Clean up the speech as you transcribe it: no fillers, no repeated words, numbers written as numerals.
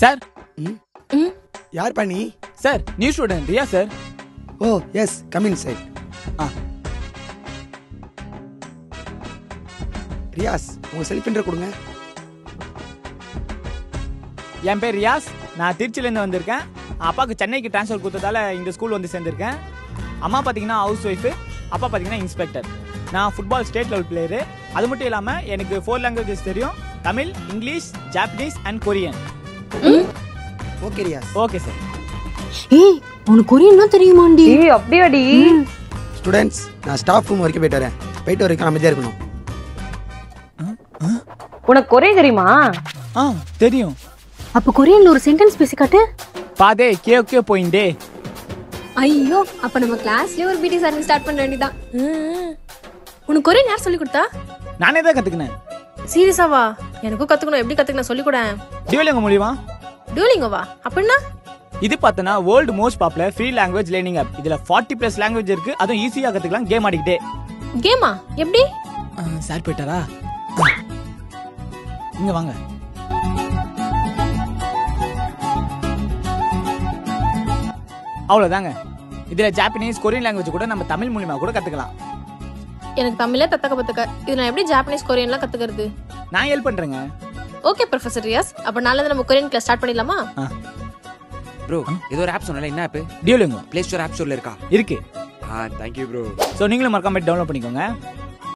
Sir. யார் பண்ணி? Sir, new student Riya sir. Oh yes, come inside. Riyaz, உங்க self intro கொடுங்க. என் பேர் ரியாஸ். நான் திருச்சியிலேருந்து வந்திருக்கேன். அப்பாவுக்கு சென்னைக்கு ட்ரான்ஸ்ஃபர் கொடுத்ததால இந்த ஸ்கூல் வந்து சேர்ந்திருக்கேன். அம்மா பார்த்தீங்கன்னா ஹவுஸ் ஒய்ஃபு, அப்பா பார்த்தீங்கன்னா இன்ஸ்பெக்டர். நான் ஃபுட்பால் ஸ்டேட் லெவல் பிளேயரு. அது மட்டும் இல்லாமல் எனக்கு 4 லாங்குவேஜஸ் தெரியும். Tamil, English, Japanese and Korean. Okay Riyaz. Okay sir. ஏய், உனக்கு கொரியன்னா தெரியுமாண்டி? ஏய் அப்படியாடி? ஸ்டூடெண்ட்ஸ், நான் ஸ்டாஃப் ரூம் வரைக்கும் போயிட்டு வரேன். போயிட்டு வரைக்கும் அமைதியாக இருக்கணும். உனக்கு கொரியன் தெரியுமா? தெரியும். அப்ப கொரியன்ல ஒரு சென்டென்ஸ் பேசி காட்டு. பாதே கே போயிண்டே. ஐயோ, அப்ப நம்ம கிளாஸ்லயே ஒரு பிடி சர்வீஸ் ஸ்டார்ட் பண்ண வேண்டியதான். உனக்கு கொரியன் யார் சொல்லி கொடுத்தா? நானே தான் கத்துக்கினேன். சீரியஸாவா? எனக்கும் கத்துக்கணும். எப்படி கத்துக்கணும் சொல்லி கூட. டியூலிங்கோ மூலியமா. டியூலிங்கோவா? அப்படின்னா இது பார்த்தனா world most popular free language learning app. இதுல 40+ லாங்குவேஜ் இருக்கு. அதுவும் ஈஸியா கத்துக்கலாம் கேம் ஆடிக்கிட்டே. கேமா? எப்படி? சார் போயிட்டாரா? இங்க வாங்க. அவ்வளவுதாங்க. இதுல ஜாப்பனீஸ், கொரியன் லாங்குவேஜ் கூட நம்ம தமிழ் மூலமா கூட கத்துக்கலாம். எனக்கு தமிழே தத்தக்க பத்தக்க. இது நான் எப்படி ஜாப்பனீஸ் கொரியன்லாம் கத்துக்கிறது? நான் ஹெல்ப் பண்றேங்க. ஓகே ப்ரொஃபசர் ரியாஸ், அப்ப நாளைல நம்ம கொரியன் கிளாஸ் ஸ்டார்ட் பண்ணிடலாமா? ப்ரோ, ஏதோ ஒரு ஆப் சொன்னல, என்ன ஆப்? டியூலிங்கோ. ப்ளே ஸ்டோர் ஆப் ஸ்டோர்ல இருக்கா? இருக்கு. Thank you bro. சோ நீங்களும் மறக்காம டவுன்லோட் பண்ணிக்கோங்க.